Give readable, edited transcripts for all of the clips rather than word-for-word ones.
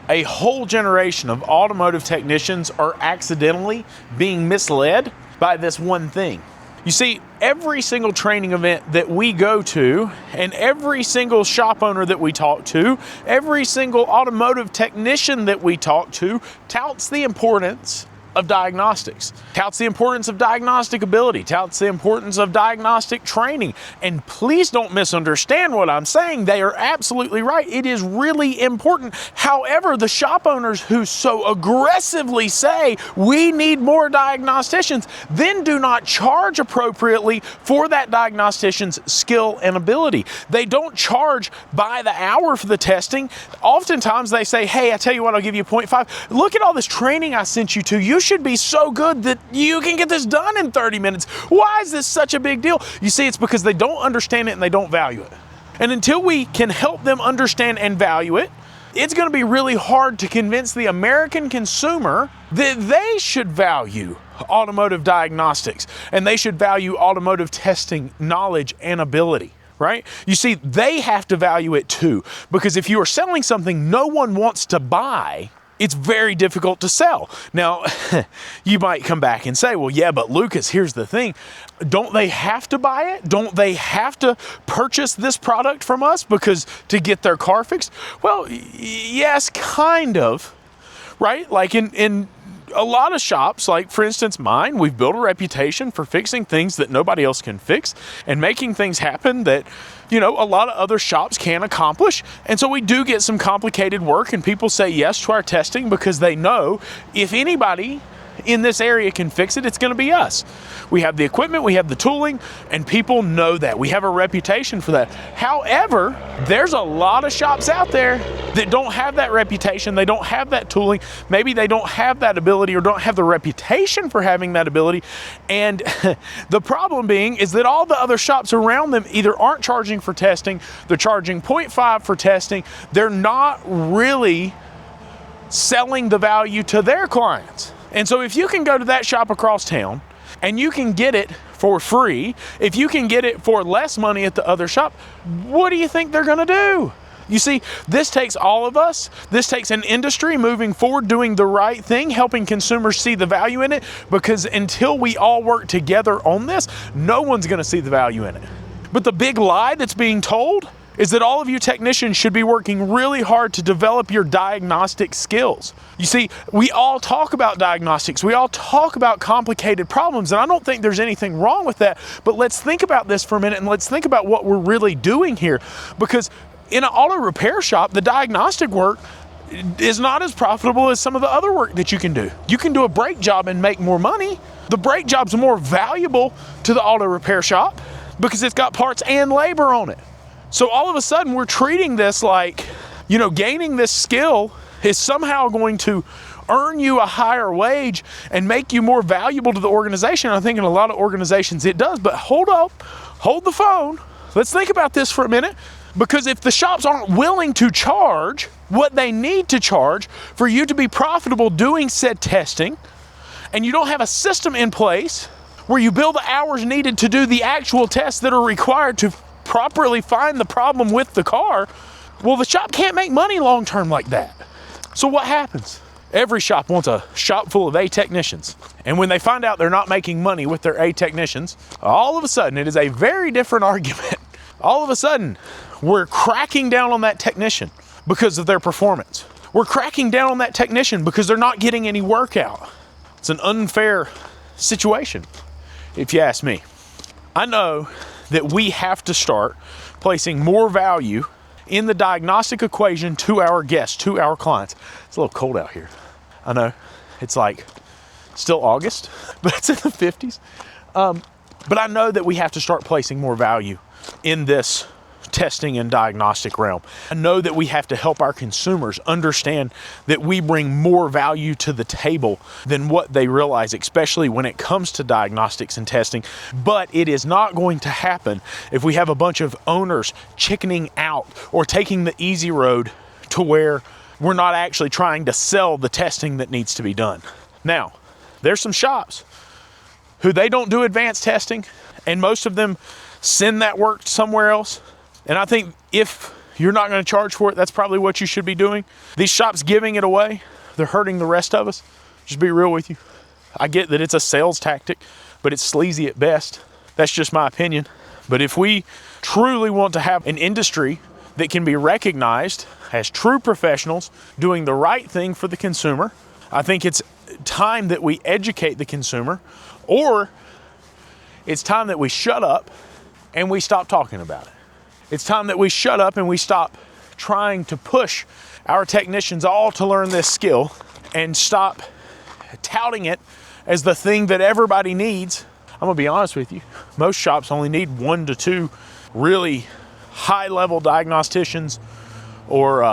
a whole generation of automotive technicians are accidentally being misled by this one thing. You see, every single training event that we go to, and every single shop owner that we talk to, every single automotive technician that we talk to touts the importance of diagnostics, touts the importance of diagnostic ability, touts the importance of diagnostic training. And please don't misunderstand what I'm saying. They are absolutely right. It is really important. However, the shop owners who so aggressively say we need more diagnosticians then do not charge appropriately for that diagnostician's skill and ability. They don't charge by the hour for the testing. Oftentimes they say, hey, I tell you what, I'll give you 0.5. Look at all this training I sent you to. You should be so good that you can get this done in 30 minutes. Why is this such a big deal? You see, it's because they don't understand it and they don't value it. And until we can help them understand and value it, it's going to be really hard to convince the American consumer that they should value automotive diagnostics and they should value automotive testing knowledge and ability. Right? You see, they have to value it too, because if you are selling something no one wants to buy, it's very difficult to sell. Now, you might come back and say, well, yeah, but Lucas, here's the thing. Don't they have to buy it? Don't they have to purchase this product from us because to get their car fixed? Well, yes, kind of, right? Like in a lot of shops, like for instance mine, we've built a reputation for fixing things that nobody else can fix and making things happen that, you know, a lot of other shops can't accomplish. And so we do get some complicated work, and people say yes to our testing because they know if anybody in this area can fix it, it's going to be us. We have the equipment, we have the tooling, and people know that. We have a reputation for that. However, there's a lot of shops out there that don't have that reputation, they don't have that tooling, maybe they don't have that ability or don't have the reputation for having that ability. And the problem being is that all the other shops around them either aren't charging for testing, they're charging 0.5 for testing, they're not really selling the value to their clients. And so if you can go to that shop across town and you can get it for free, if you can get it for less money at the other shop, what do you think they're gonna do? You see, this takes all of us. This takes an industry moving forward, doing the right thing, helping consumers see the value in it, because until we all work together on this, no one's gonna see the value in it. But the big lie that's being told is that all of you technicians should be working really hard to develop your diagnostic skills. You see, we all talk about diagnostics, we all talk about complicated problems, and I don't think there's anything wrong with that, but let's think about this for a minute and let's think about what we're really doing here. Because in an auto repair shop, the diagnostic work is not as profitable as some of the other work that you can do. You can do a brake job and make more money. The brake job's more valuable to the auto repair shop because it's got parts and labor on it. So all of a sudden we're treating this like, you know, gaining this skill is somehow going to earn you a higher wage and make you more valuable to the organization. I think in a lot of organizations it does, but hold up, hold the phone. Let's think about this for a minute, because if the shops aren't willing to charge what they need to charge for you to be profitable doing said testing, and you don't have a system in place where you build the hours needed to do the actual tests that are required to properly find the problem with the car, well, the shop can't make money long term like that. So what happens? Every shop wants a shop full of A technicians. And when they find out they're not making money with their A technicians, all of a sudden it is a very different argument. All of a sudden we're cracking down on that technician because of their performance. We're cracking down on that technician because they're not getting any work out. It's an unfair situation, if you ask me. I know that we have to start placing more value in the diagnostic equation to our guests, to our clients. It's a little cold out here. I know, it's like still August, but it's in the 50s. But I know that we have to start placing more value in this testing and diagnostic realm. I know that we have to help our consumers understand that we bring more value to the table than what they realize, especially when it comes to diagnostics and testing. But it is not going to happen if we have a bunch of owners chickening out or taking the easy road to where we're not actually trying to sell the testing that needs to be done. Now, there's some shops who they don't do advanced testing, and most of them send that work somewhere else. And I think if you're not going to charge for it, that's probably what you should be doing. These shops giving it away, they're hurting the rest of us. Just be real with you. I get that it's a sales tactic, but it's sleazy at best. That's just my opinion. But if we truly want to have an industry that can be recognized as true professionals doing the right thing for the consumer, I think it's time that we educate the consumer, or it's time that we shut up and we stop talking about it. It's time that we shut up and we stop trying to push our technicians all to learn this skill and stop touting it as the thing that everybody needs. I'm gonna be honest with you, most shops only need 1 to 2 really high-level diagnosticians or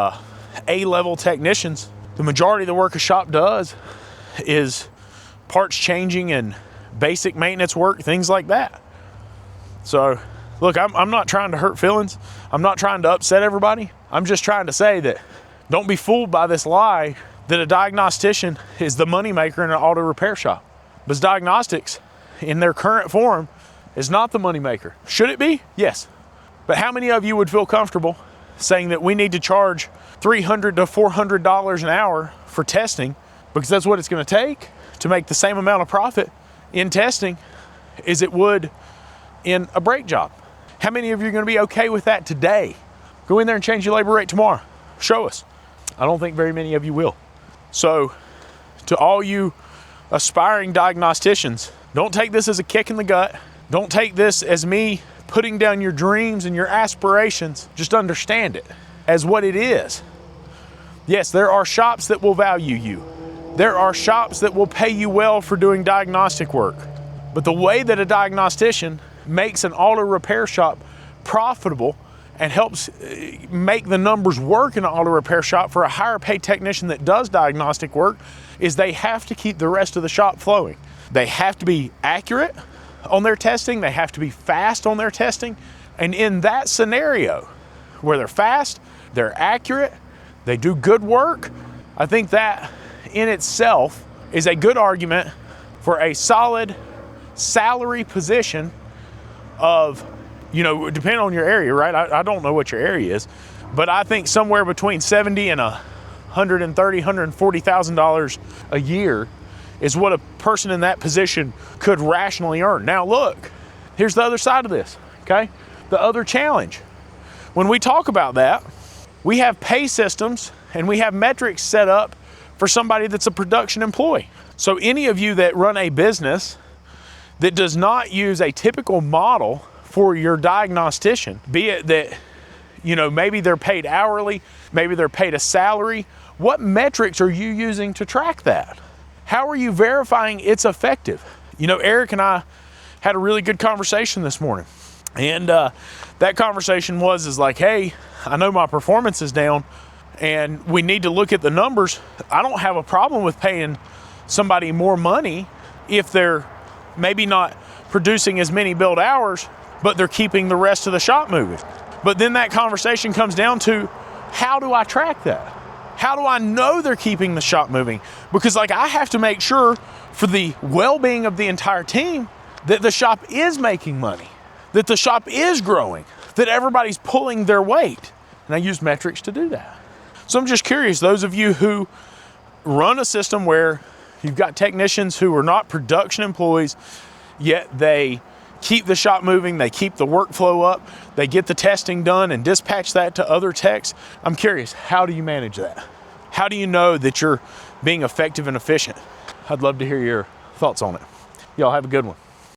A-level technicians. The majority of the work a shop does is parts changing and basic maintenance work, things like that. So look, I'm not trying to hurt feelings. I'm not trying to upset everybody. I'm just trying to say that don't be fooled by this lie that a diagnostician is the moneymaker in an auto repair shop. Because diagnostics in their current form is not the moneymaker. Should it be? Yes. But how many of you would feel comfortable saying that we need to charge $300 to $400 an hour for testing because that's what it's going to take to make the same amount of profit in testing as it would in a brake job? How many of you are going to be okay with that today? Go in there and change your labor rate tomorrow. Show us. I don't think very many of you will. So to all you aspiring diagnosticians, don't take this as a kick in the gut. Don't take this as me putting down your dreams and your aspirations. Just understand it as what it is. Yes, there are shops that will value you. There are shops that will pay you well for doing diagnostic work. But the way that a diagnostician makes an auto repair shop profitable and helps make the numbers work in an auto repair shop for a higher paid technician that does diagnostic work is they have to keep the rest of the shop flowing. They have to be accurate on their testing. They have to be fast on their testing. And in that scenario where they're fast, they're accurate, they do good work, I think that in itself is a good argument for a solid salary position of, you know, depending on your area, right? I don't know what your area is, but I think somewhere between $70,000 and $130,000, $140,000 a year is what a person in that position could rationally earn. Now look, here's the other side of this, okay? The other challenge. When we talk about that, we have pay systems and we have metrics set up for somebody that's a production employee. So any of you that run a business that does not use a typical model for your diagnostician, be it that, you know, maybe they're paid hourly, maybe they're paid a salary, what metrics are you using to track that? How are you verifying it's effective? You know, Eric and I had a really good conversation this morning. And that conversation was like, hey, I know my performance is down and we need to look at the numbers. I don't have a problem with paying somebody more money if they're maybe not producing as many build hours, but they're keeping the rest of the shop moving. But then that conversation comes down to, how do I track that? How do I know they're keeping the shop moving? Because like I have to make sure for the well-being of the entire team that the shop is making money, that the shop is growing, that everybody's pulling their weight. And I use metrics to do that. So I'm just curious, those of you who run a system where you've got technicians who are not production employees, yet they keep the shop moving, they keep the workflow up, they get the testing done and dispatch that to other techs. I'm curious, how do you manage that? How do you know that you're being effective and efficient? I'd love to hear your thoughts on it. Y'all have a good one.